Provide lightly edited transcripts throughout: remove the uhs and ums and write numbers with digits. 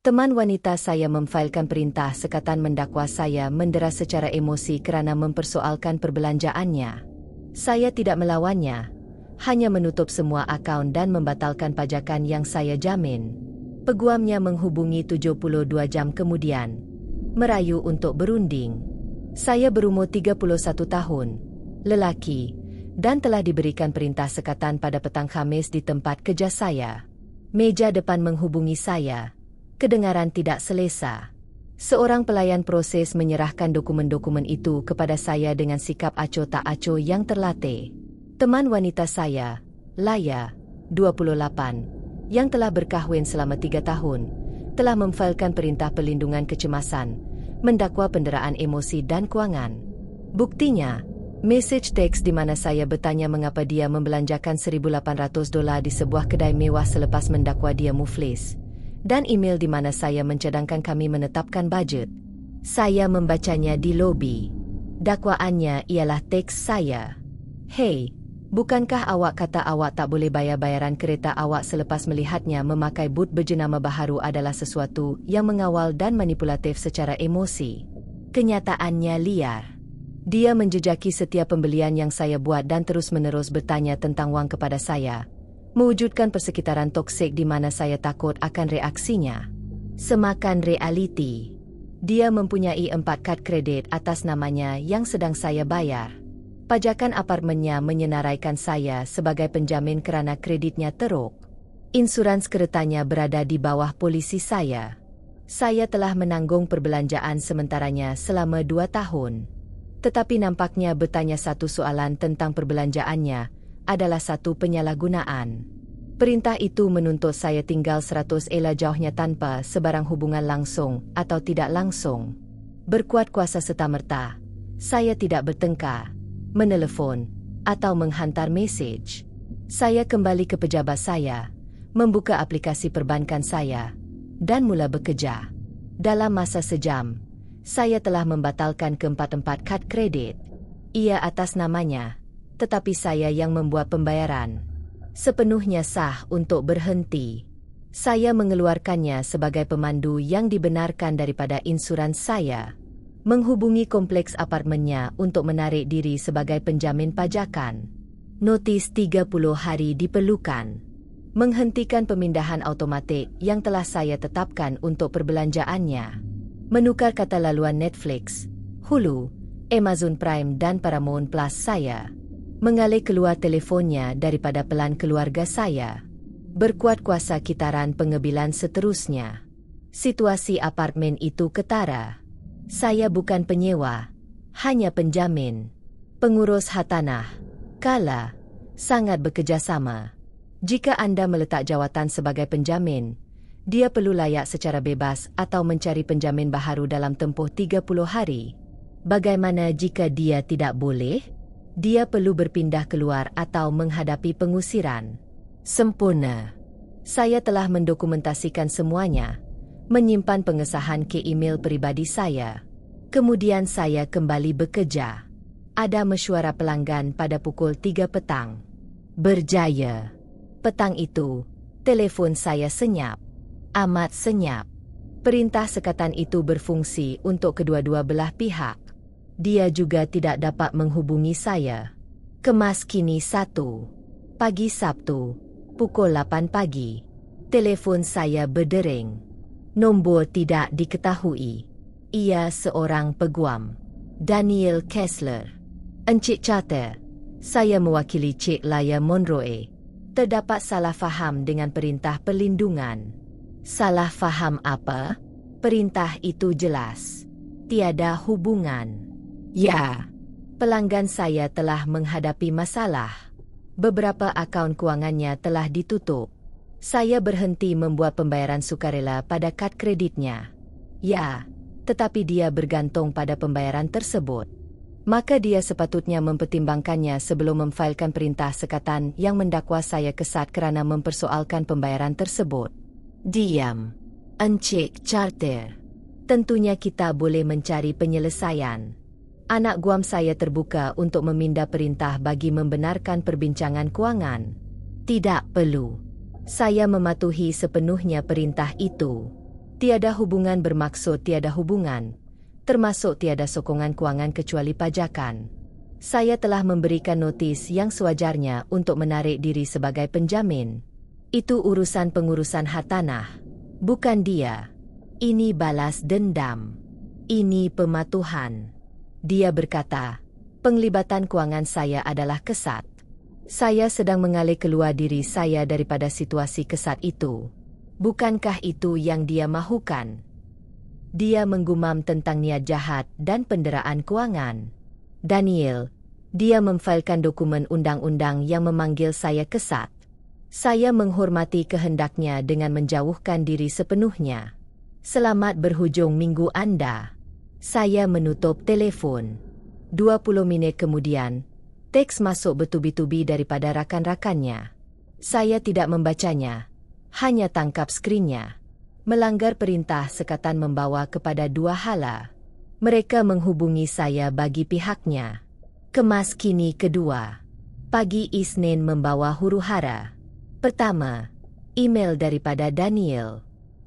Teman wanita saya memfailkan perintah sekatan mendakwa saya mendera secara emosi kerana mempersoalkan perbelanjaannya. Saya tidak melawannya, hanya menutup semua akaun dan membatalkan pajakan yang saya jamin. Peguamnya menghubungi 72 jam kemudian, merayu untuk berunding. Saya berumur 31 tahun, lelaki, dan telah diberikan perintah sekatan pada petang Khamis di tempat kerja saya. Meja depan menghubungi saya. Kedengaran tidak selesa. Seorang pelayan proses menyerahkan dokumen-dokumen itu kepada saya dengan sikap acuh tak acuh yang terlatih. Teman wanita saya, Laya, 28, yang telah berkahwin selama 3 tahun, telah memfailkan perintah perlindungan kecemasan, mendakwa penderaan emosi dan kewangan. Buktinya, mesej teks di mana saya bertanya mengapa dia membelanjakan $1,800 di sebuah kedai mewah selepas mendakwa dia muflis. Dan email di mana saya mencadangkan kami menetapkan bajet. Saya membacanya di lobi. Dakwaannya ialah teks saya. Hei, bukankah awak kata awak tak boleh bayar bayaran kereta awak selepas melihatnya memakai but berjenama baharu adalah sesuatu yang mengawal dan manipulatif secara emosi? Kenyataannya liar. Dia menjejaki setiap pembelian yang saya buat dan terus-menerus bertanya tentang wang kepada saya, mewujudkan persekitaran toksik di mana saya takut akan reaksinya. Semakan realiti. Dia mempunyai 4 kad kredit atas namanya yang sedang saya bayar. Pajakan apartemennya menyenaraikan saya sebagai penjamin kerana kreditnya teruk. Insurans keretanya berada di bawah polisi saya. Saya telah menanggung perbelanjaan sementaranya selama 2 tahun. Tetapi nampaknya bertanya satu soalan tentang perbelanjaannya adalah satu penyalahgunaan. Perintah itu menuntut saya tinggal 100 ela jauhnya tanpa sebarang hubungan langsung atau tidak langsung. Berkuat kuasa serta-merta, saya tidak bertengkar, menelefon, atau menghantar mesej. Saya kembali ke pejabat saya, membuka aplikasi perbankan saya, dan mula bekerja. Dalam masa sejam, saya telah membatalkan keempat-empat kad kredit. Ia atas namanya, tetapi saya yang membuat pembayaran. Sepenuhnya sah untuk berhenti. Saya mengeluarkannya sebagai pemandu yang dibenarkan daripada insurans saya. Menghubungi kompleks apartemennya untuk menarik diri sebagai penjamin pajakan. Notis 30 hari diperlukan. Menghentikan pemindahan automatik yang telah saya tetapkan untuk perbelanjaannya. Menukar kata laluan Netflix, Hulu, Amazon Prime dan Paramount Plus saya. Mengalih keluar telefonnya daripada pelan keluarga saya. Berkuat kuasa kitaran pengebilan seterusnya. Situasi apartemen itu ketara. Saya bukan penyewa, hanya penjamin. Pengurus hartanah. Kala, sangat bekerjasama. Jika anda meletak jawatan sebagai penjamin, dia perlu layak secara bebas atau mencari penjamin baharu dalam tempoh 30 hari. Bagaimana jika dia tidak boleh? Dia perlu berpindah keluar atau menghadapi pengusiran. Sempurna. Saya telah mendokumentasikan semuanya, menyimpan pengesahan ke email pribadi saya. Kemudian saya kembali bekerja. Ada mesyuarat pelanggan pada pukul 3 petang. Berjaya. Petang itu, telefon saya senyap. Amat senyap. Perintah sekatan itu berfungsi untuk kedua-dua belah pihak. Dia juga tidak dapat menghubungi saya. Kemas kini 1. Pagi Sabtu, pukul 8 pagi. Telefon saya berdering. Nombor tidak diketahui. Ia seorang peguam. Daniel Kessler. Encik Carter, saya mewakili Cik Laya Monroe. Terdapat salah faham dengan perintah perlindungan. Salah faham apa? Perintah itu jelas. Tiada hubungan. Ya, pelanggan saya telah menghadapi masalah. Beberapa akaun kewangannya telah ditutup. Saya berhenti membuat pembayaran sukarela pada kad kreditnya. Ya, tetapi dia bergantung pada pembayaran tersebut. Maka dia sepatutnya mempertimbangkannya sebelum memfailkan perintah sekatan yang mendakwa saya kesat kerana mempersoalkan pembayaran tersebut. Diam, Encik Carter. Tentunya kita boleh mencari penyelesaian. Anak guam saya terbuka untuk meminda perintah bagi membenarkan perbincangan kewangan. Tidak perlu. Saya mematuhi sepenuhnya perintah itu. Tiada hubungan bermaksud tiada hubungan, termasuk tiada sokongan kewangan kecuali pajakan. Saya telah memberikan notis yang sewajarnya untuk menarik diri sebagai penjamin. Itu urusan pengurusan hartanah, bukan dia. Ini balas dendam. Ini pematuhan. Dia berkata, penglibatan kewangan saya adalah kesat. Saya sedang mengalih keluar diri saya daripada situasi kesat itu. Bukankah itu yang dia mahukan? Dia menggumam tentang niat jahat dan penderaan kewangan. Daniel, dia memfailkan dokumen undang-undang yang memanggil saya kesat. Saya menghormati kehendaknya dengan menjauhkan diri sepenuhnya. Selamat berhujung minggu Anda. Saya menutup telefon. 20 minit kemudian, teks masuk bertubi-tubi daripada rakan-rakannya. Saya tidak membacanya, hanya tangkap skrinnya. Melanggar perintah sekatan membawa kepada 2 hala. Mereka menghubungi saya bagi pihaknya. Kemas kini kedua. Pagi Isnin membawa huru-hara. Pertama, email daripada Daniel.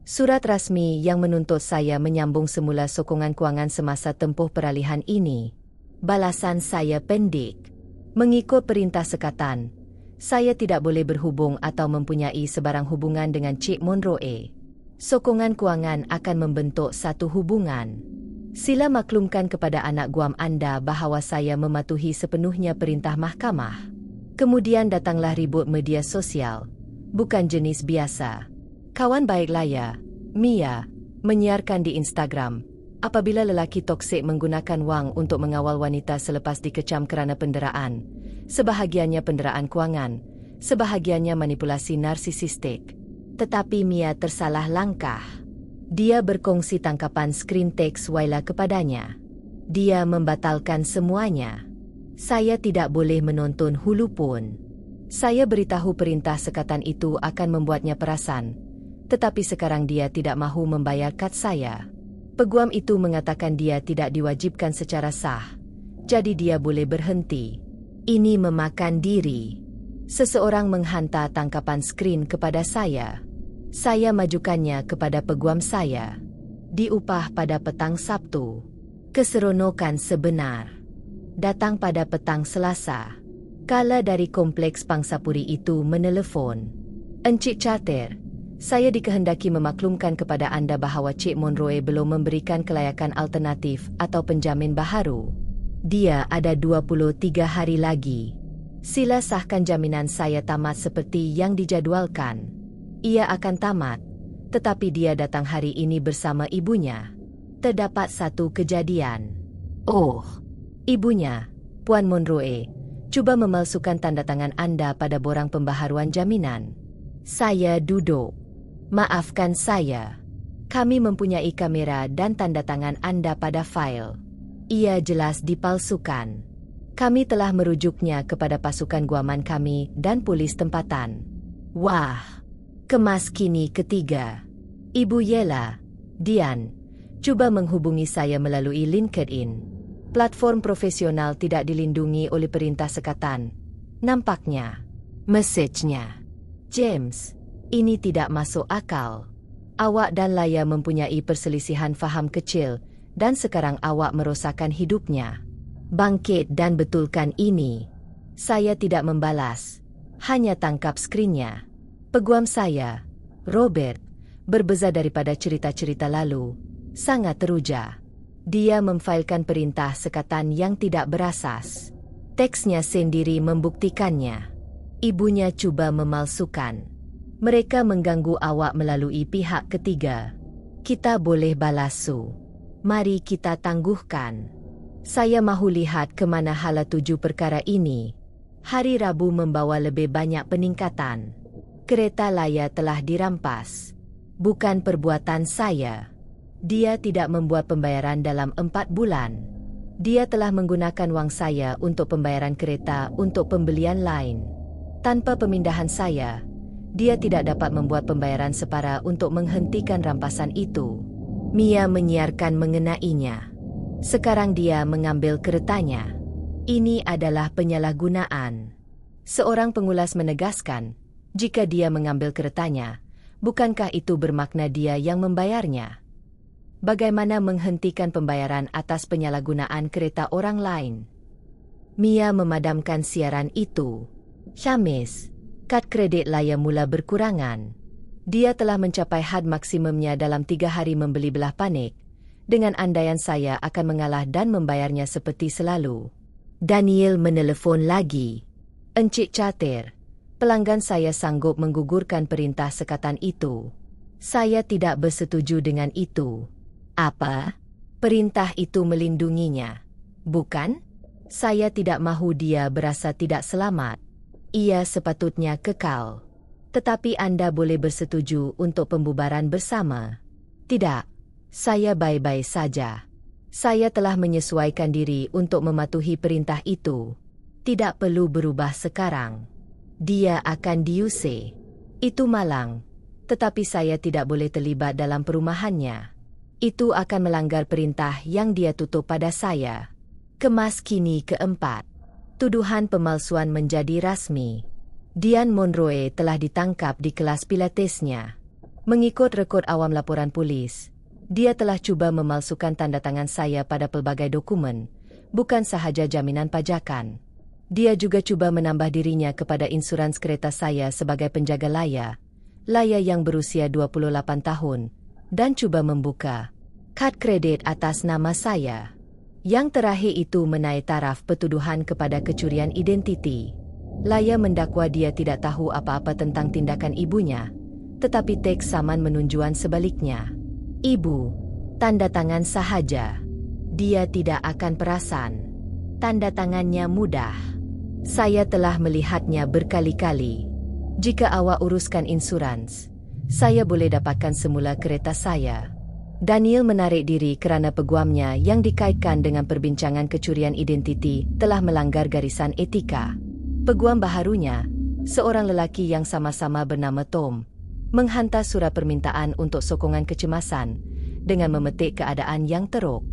Surat rasmi yang menuntut saya menyambung semula sokongan kewangan semasa tempoh peralihan ini. Balasan saya pendek. Mengikut perintah sekatan, saya tidak boleh berhubung atau mempunyai sebarang hubungan dengan Cik Monroe. Sokongan kewangan akan membentuk satu hubungan. Sila maklumkan kepada anak guam Anda bahawa saya mematuhi sepenuhnya perintah mahkamah. Kemudian datanglah ribut media sosial. Bukan jenis biasa. Kawan baik Laya, Mia, menyiarkan di Instagram, apabila lelaki toksik menggunakan wang untuk mengawal wanita selepas dikecam kerana penderaan, sebahagiannya penderaan kewangan, sebahagiannya manipulasi narsisistik. Tetapi Mia tersalah langkah. Dia berkongsi tangkapan skrin teks Waila kepadanya. Dia membatalkan semuanya. Saya tidak boleh menonton hulu pun. Saya beritahu perintah sekatan itu akan membuatnya perasan. Tetapi sekarang dia tidak mahu membayar kad saya. Peguam itu mengatakan dia tidak diwajibkan secara sah. Jadi dia boleh berhenti. Ini memakan diri. Seseorang menghantar tangkapan skrin kepada saya. Saya majukannya kepada peguam saya. Diupah pada petang Sabtu. Keseronokan sebenar. Datang pada petang Selasa. Kala dari kompleks Pangsapuri itu menelefon. Encik Charter, saya dikehendaki memaklumkan kepada anda bahawa Cik Monroe belum memberikan kelayakan alternatif atau penjamin baharu. Dia ada 23 hari lagi. Sila sahkan jaminan saya tamat seperti yang dijadualkan. Ia akan tamat, tetapi dia datang hari ini bersama ibunya. Terdapat satu kejadian. Oh, ibunya, Puan Monroe, cuba memalsukan tanda tangan anda pada borang pembaharuan jaminan. Saya duduk. Maafkan saya. Kami mempunyai kamera dan tanda tangan anda pada fail. Ia jelas dipalsukan. Kami telah merujuknya kepada pasukan guaman kami dan polis tempatan. Wah, kemas kini ketiga. Ibu Yela, Dian, cuba menghubungi saya melalui LinkedIn. Platform profesional tidak dilindungi oleh perintah sekatan. Nampaknya. Mesejnya. James, ini tidak masuk akal. Awak dan Laya mempunyai perselisihan faham kecil dan sekarang awak merosakkan hidupnya. Bangkit dan betulkan ini. Saya tidak membalas. Hanya tangkap skrinnya. Peguam saya, Robert, berbeza daripada cerita-cerita lalu. Sangat teruja. Dia memfailkan perintah sekatan yang tidak berasas. Teksnya sendiri membuktikannya. Ibunya cuba memalsukan. Mereka mengganggu awak melalui pihak ketiga. Kita boleh balasu. Mari kita tangguhkan. Saya mahu lihat ke mana hala tuju perkara ini. Hari Rabu membawa lebih banyak peningkatan. Kereta Laya telah dirampas. Bukan perbuatan saya. Dia tidak membuat pembayaran dalam 4 bulan. Dia telah menggunakan wang saya untuk pembayaran kereta untuk pembelian lain. Tanpa pemindahan saya, dia tidak dapat membuat pembayaran separa untuk menghentikan rampasan itu. Mia menyiarkan mengenainya. Sekarang dia mengambil keretanya. Ini adalah penyalahgunaan. Seorang pengulas menegaskan, jika dia mengambil keretanya, Bukankah itu bermakna dia yang membayarnya? Bagaimana menghentikan pembayaran atas penyalahgunaan kereta orang lain? Mia memadamkan siaran itu. Khamis, kad kredit Laya mula berkurangan. Dia telah mencapai had maksimumnya dalam 3 hari membeli belah panik. Dengan andaian saya akan mengalah dan membayarnya seperti selalu. Daniel menelefon lagi. Encik Catir, pelanggan saya sanggup menggugurkan perintah sekatan itu. Saya tidak bersetuju dengan itu. Apa? Perintah itu melindunginya, bukan? Saya tidak mahu dia berasa tidak selamat. Ia sepatutnya kekal. Tetapi Anda boleh bersetuju untuk pembubaran bersama. Tidak, saya baik-baik saja. Saya telah menyesuaikan diri untuk mematuhi perintah itu. Tidak perlu berubah sekarang. Dia akan diusir. Itu malang, tetapi saya tidak boleh terlibat dalam perumahannya. Itu akan melanggar perintah yang dia tutup pada saya. Kemas kini keempat. Tuduhan pemalsuan menjadi rasmi. Dian Monroe telah ditangkap di kelas pilatesnya. Mengikut rekod awam laporan polis, dia telah cuba memalsukan tanda tangan saya pada pelbagai dokumen, bukan sahaja jaminan pajakan. Dia juga cuba menambah dirinya kepada insurans kereta saya sebagai penjaga Laya yang berusia 28 tahun, dan cuba membuka kad kredit atas nama saya. Yang terakhir itu menaik taraf petuduhan kepada kecurian identiti. Laya mendakwa dia tidak tahu apa-apa tentang tindakan ibunya, tetapi teks saman menunjukkan sebaliknya. Ibu, tanda tangan sahaja. Dia tidak akan perasan. Tanda tangannya mudah. Saya telah melihatnya berkali-kali. Jika awak uruskan insurans, saya boleh dapatkan semula kereta saya. Daniel menarik diri kerana peguamnya yang dikaitkan dengan perbincangan kecurian identiti telah melanggar garisan etika. Peguam baharunya, seorang lelaki yang sama-sama bernama Tom, menghantar surat permintaan untuk sokongan kecemasan dengan memetik keadaan yang teruk.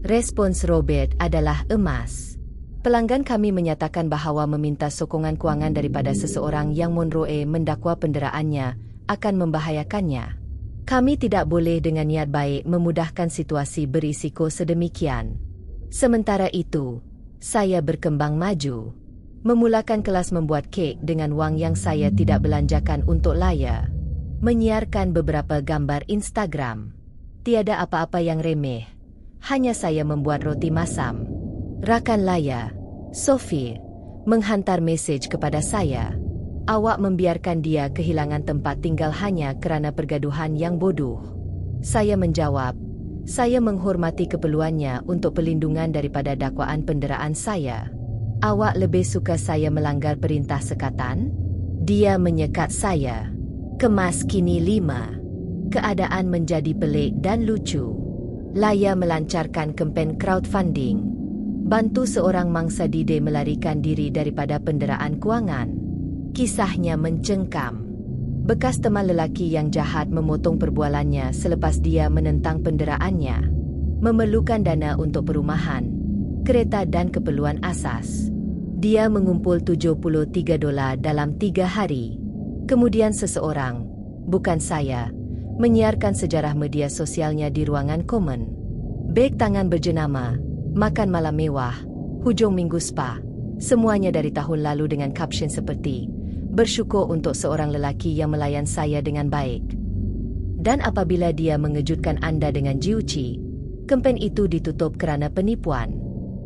Respons Robert adalah emas. Pelanggan kami menyatakan bahawa meminta sokongan kewangan daripada seseorang yang Monroe mendakwa penderaannya akan membahayakannya. Kami tidak boleh dengan niat baik memudahkan situasi berisiko sedemikian. Sementara itu, saya berkembang maju. Memulakan kelas membuat kek dengan wang yang saya tidak belanjakan untuk Laya. Menyiarkan beberapa gambar Instagram. Tiada apa-apa yang remeh. Hanya saya membuat roti masam. Rakan Laya, Sophie, menghantar mesej kepada saya. Awak membiarkan dia kehilangan tempat tinggal hanya kerana pergaduhan yang bodoh. Saya menjawab, saya menghormati keperluannya untuk perlindungan daripada dakwaan penderaan saya. Awak lebih suka saya melanggar perintah sekatan? Dia menyekat saya. Kemas kini 5. Keadaan menjadi pelik dan lucu. Laya melancarkan kempen crowdfunding. Bantu seorang mangsa dide melarikan diri daripada penderaan kewangan. Kisahnya mencengkam. Bekas teman lelaki yang jahat memotong perbualannya selepas dia menentang penderaannya. Memerlukan dana untuk perumahan, kereta dan keperluan asas. Dia mengumpul $73 dalam 3 hari. Kemudian seseorang, bukan saya, menyiarkan sejarah media sosialnya di ruangan komen. Beg tangan berjenama, makan malam mewah, hujung minggu spa, semuanya dari tahun lalu dengan caption seperti, bersyukur untuk seorang lelaki yang melayan saya dengan baik. Dan apabila dia mengejutkan anda dengan jiuci, kempen itu ditutup kerana penipuan.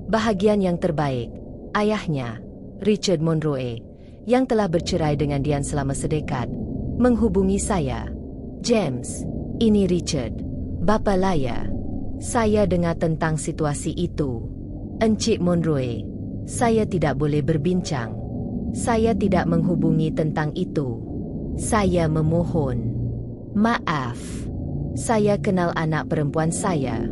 Bahagian yang terbaik, ayahnya, Richard Monroe, yang telah bercerai dengan Dian selama sedekad, menghubungi saya. James, ini Richard, bapa Laya. Saya dengar tentang situasi itu. Encik Monroe, saya tidak boleh berbincang. Saya tidak menghubungi tentang itu. Saya memohon. Maaf. Saya kenal anak perempuan saya.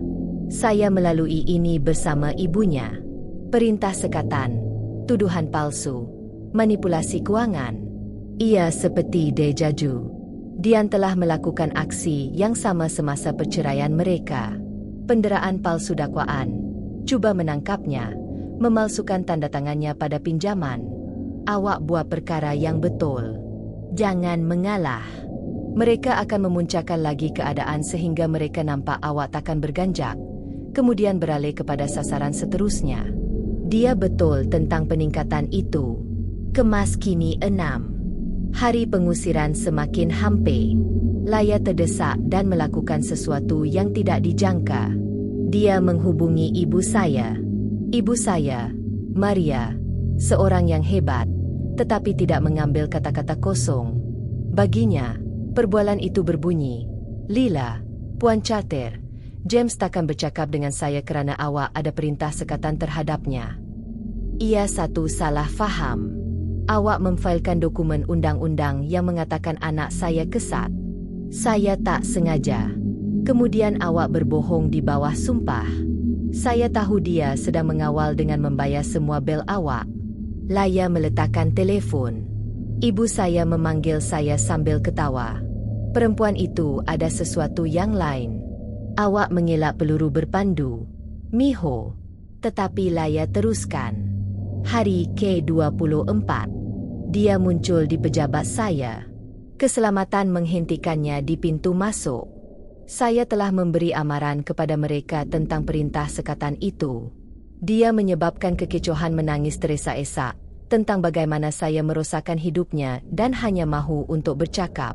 Saya melalui ini bersama ibunya. Perintah sekatan, tuduhan palsu, manipulasi kewangan. Ia seperti deja-vu. Dian telah melakukan aksi yang sama semasa perceraian mereka. Penderaan palsu dakwaan, cuba menangkapnya, memalsukan tanda tangannya pada pinjaman. Awak buat perkara yang betul. Jangan mengalah. Mereka akan memuncakkan lagi keadaan sehingga mereka nampak awak takkan berganjak, kemudian beralih kepada sasaran seterusnya. Dia betul tentang peningkatan itu. Kemas kini 6. Hari pengusiran semakin hampir. Laya terdesak dan melakukan sesuatu yang tidak dijangka. Dia menghubungi ibu saya. Ibu saya, Maria, seorang yang hebat, tetapi tidak mengambil kata-kata kosong. Baginya, perbualan itu berbunyi, "Lila, Puan Carter, James takkan bercakap dengan saya kerana awak ada perintah sekatan terhadapnya." Ia satu salah faham. Awak memfailkan dokumen undang-undang yang mengatakan anak saya kesat. Saya tak sengaja. Kemudian awak berbohong di bawah sumpah. Saya tahu dia sedang mengawal dengan membayar semua bel awak. Laya meletakkan telefon. Ibu saya memanggil saya sambil ketawa. Perempuan itu ada sesuatu yang lain. Awak mengelak peluru berpandu. Miho. Tetapi Laya teruskan. Hari ke-24. Dia muncul di pejabat saya. Keselamatan menghentikannya di pintu masuk. Saya telah memberi amaran kepada mereka tentang perintah sekatan itu. Dia menyebabkan kekecohan menangis teresa-esak tentang bagaimana saya merosakkan hidupnya dan hanya mahu untuk bercakap.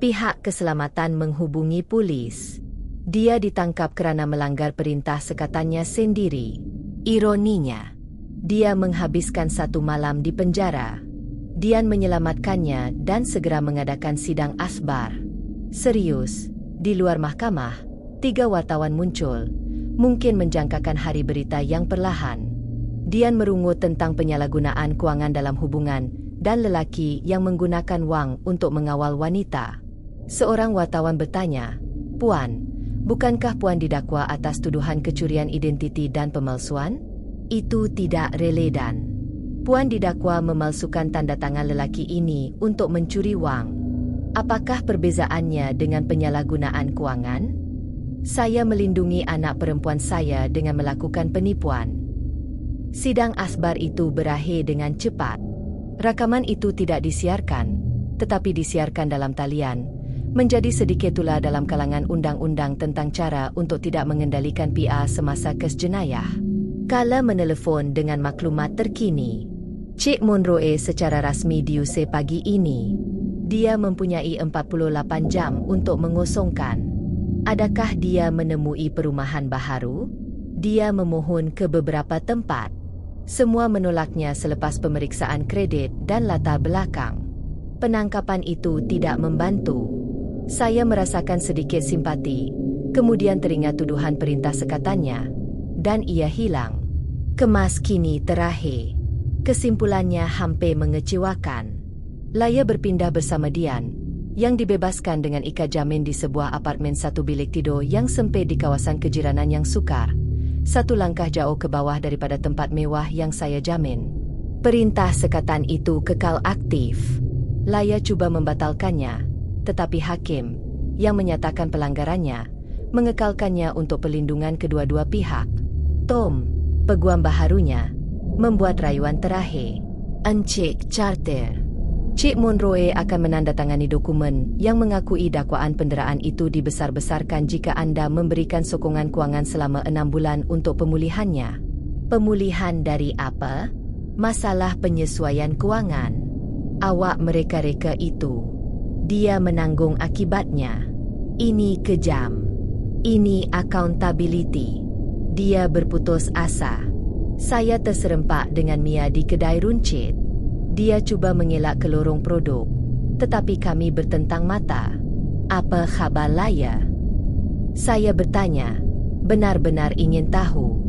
Pihak keselamatan menghubungi polis. Dia ditangkap kerana melanggar perintah sekatannya sendiri. Ironinya, dia menghabiskan 1 malam di penjara. Dian menyelamatkannya dan segera mengadakan sidang asbar. Serius, di luar mahkamah, 3 wartawan muncul, mungkin menjangkakan hari berita yang perlahan. Dian merungut tentang penyalahgunaan kewangan dalam hubungan dan lelaki yang menggunakan wang untuk mengawal wanita. Seorang wartawan bertanya, "Puan, bukankah Puan didakwa atas tuduhan kecurian identiti dan pemalsuan?" Itu tidak relevan. Puan didakwa memalsukan tanda tangan lelaki ini untuk mencuri wang. Apakah perbezaannya dengan penyalahgunaan kewangan? Saya melindungi anak perempuan saya dengan melakukan penipuan. Sidang asbar itu berakhir dengan cepat. Rakaman itu tidak disiarkan, tetapi disiarkan dalam talian, menjadi sedikit tular dalam kalangan undang-undang tentang cara untuk tidak mengendalikan PR semasa kes jenayah. Kala menelefon dengan maklumat terkini. Cik Monroe secara rasmi diusir pagi ini. Dia mempunyai 48 jam untuk mengosongkan. Adakah dia menemui perumahan baharu? Dia memohon ke beberapa tempat. Semua menolaknya selepas pemeriksaan kredit dan latar belakang. Penangkapan itu tidak membantu. Saya merasakan sedikit simpati, kemudian teringat tuduhan perintah sekatannya, dan ia hilang. Kemas kini terakhir. Kesimpulannya hampir mengecewakan. Laya berpindah bersama Dian, yang dibebaskan dengan ikat jamin di sebuah apartmen 1 bilik tidur yang sempit di kawasan kejiranan yang sukar. 1 langkah jauh ke bawah daripada tempat mewah yang saya jamin. Perintah sekatan itu kekal aktif. Laya cuba membatalkannya, tetapi hakim, yang menyatakan pelanggarannya, mengekalkannya untuk perlindungan kedua-dua pihak. Tom, peguam baharunya, membuat rayuan terakhir. Encik Carter. Cik Monroe akan menandatangani dokumen yang mengakui dakwaan penderaan itu dibesar-besarkan jika anda memberikan sokongan kewangan selama 6 bulan untuk pemulihannya. Pemulihan dari apa? Masalah penyesuaian kewangan. Awak mereka-reka itu. Dia menanggung akibatnya. Ini kejam. Ini accountability. Dia berputus asa. Saya terserempak dengan Mia di kedai runcit. Dia cuba mengelak ke lorong produk, tetapi kami bertentang mata. Apa khabar Laya? Saya bertanya, benar-benar ingin tahu.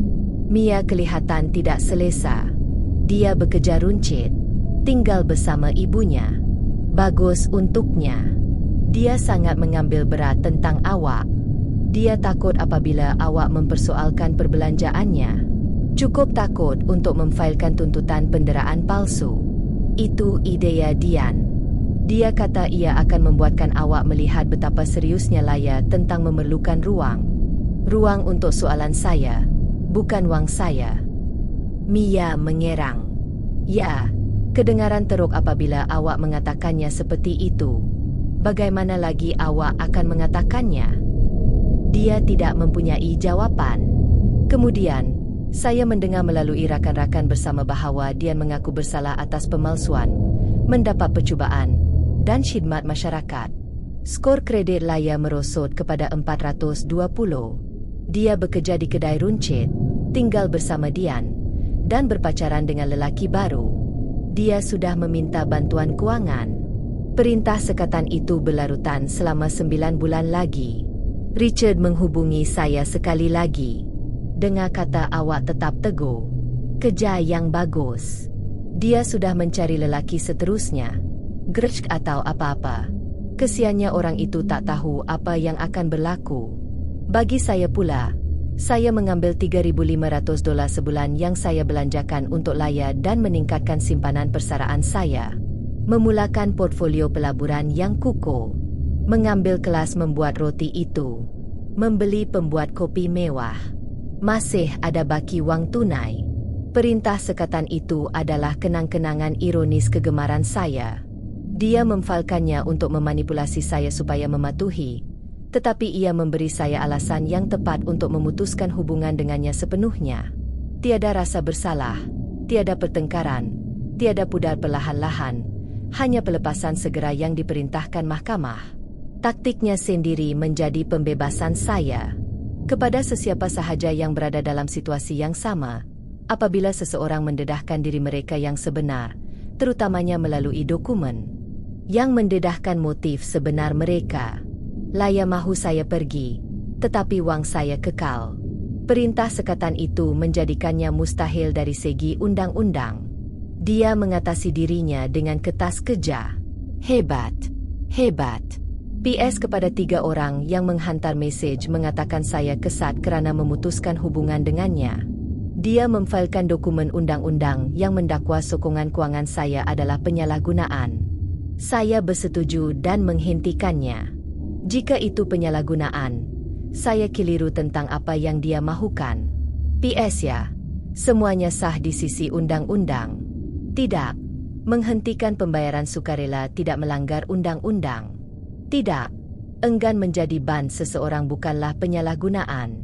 Mia kelihatan tidak selesa. Dia bekerja runcit, tinggal bersama ibunya. Bagus untuknya. Dia sangat mengambil berat tentang awak. Dia takut apabila awak mempersoalkan perbelanjaannya. Cukup takut untuk memfailkan tuntutan penderaan palsu. Itu idea Dian. Dia kata ia akan membuatkan awak melihat betapa seriusnya Laya tentang memerlukan ruang. Ruang untuk soalan saya, bukan wang saya. Mia mengerang. Ya, kedengaran teruk apabila awak mengatakannya seperti itu. Bagaimana lagi awak akan mengatakannya? Dia tidak mempunyai jawapan. Kemudian, saya mendengar melalui rakan-rakan bersama bahawa dia mengaku bersalah atas pemalsuan, mendapat percubaan, dan khidmat masyarakat. Skor kredit Laya merosot kepada 420. Dia bekerja di kedai runcit, tinggal bersama Dian, dan berpacaran dengan lelaki baru. Dia sudah meminta bantuan kewangan. Perintah sekatan itu berlarutan selama 9 bulan lagi. Richard menghubungi saya sekali lagi. Dengar kata awak tetap teguh. Kerja yang bagus. Dia sudah mencari lelaki seterusnya. Grudge atau apa-apa. Kesiannya orang itu tak tahu apa yang akan berlaku. Bagi saya pula, saya mengambil $3,500 sebulan yang saya belanjakan untuk Laya dan meningkatkan simpanan persaraan saya. Memulakan portfolio pelaburan yang kukuh. Mengambil kelas membuat roti itu. Membeli pembuat kopi mewah. Masih ada baki wang tunai. Perintah sekatan itu adalah kenang-kenangan ironis kegemaran saya. Dia memfalkannya untuk memanipulasi saya supaya mematuhi, tetapi ia memberi saya alasan yang tepat untuk memutuskan hubungan dengannya sepenuhnya. Tiada rasa bersalah, tiada pertengkaran, tiada pudar perlahan-lahan, hanya pelepasan segera yang diperintahkan mahkamah. Taktiknya sendiri menjadi pembebasan saya. Kepada sesiapa sahaja yang berada dalam situasi yang sama, apabila seseorang mendedahkan diri mereka yang sebenar, terutamanya melalui dokumen, yang mendedahkan motif sebenar mereka. Laya mahu saya pergi, tetapi wang saya kekal. Perintah sekatan itu menjadikannya mustahil dari segi undang-undang. Dia mengatasi dirinya dengan ketas keja. Hebat, hebat. PS kepada 3 orang yang menghantar mesej mengatakan saya kesat kerana memutuskan hubungan dengannya. Dia memfailkan dokumen undang-undang yang mendakwa sokongan kewangan saya adalah penyalahgunaan. Saya bersetuju dan menghentikannya. Jika itu penyalahgunaan, saya keliru tentang apa yang dia mahukan. PS ya, semuanya sah di sisi undang-undang. Tidak, menghentikan pembayaran sukarela tidak melanggar undang-undang. Tidak, enggan menjadi ban seseorang bukanlah penyalahgunaan.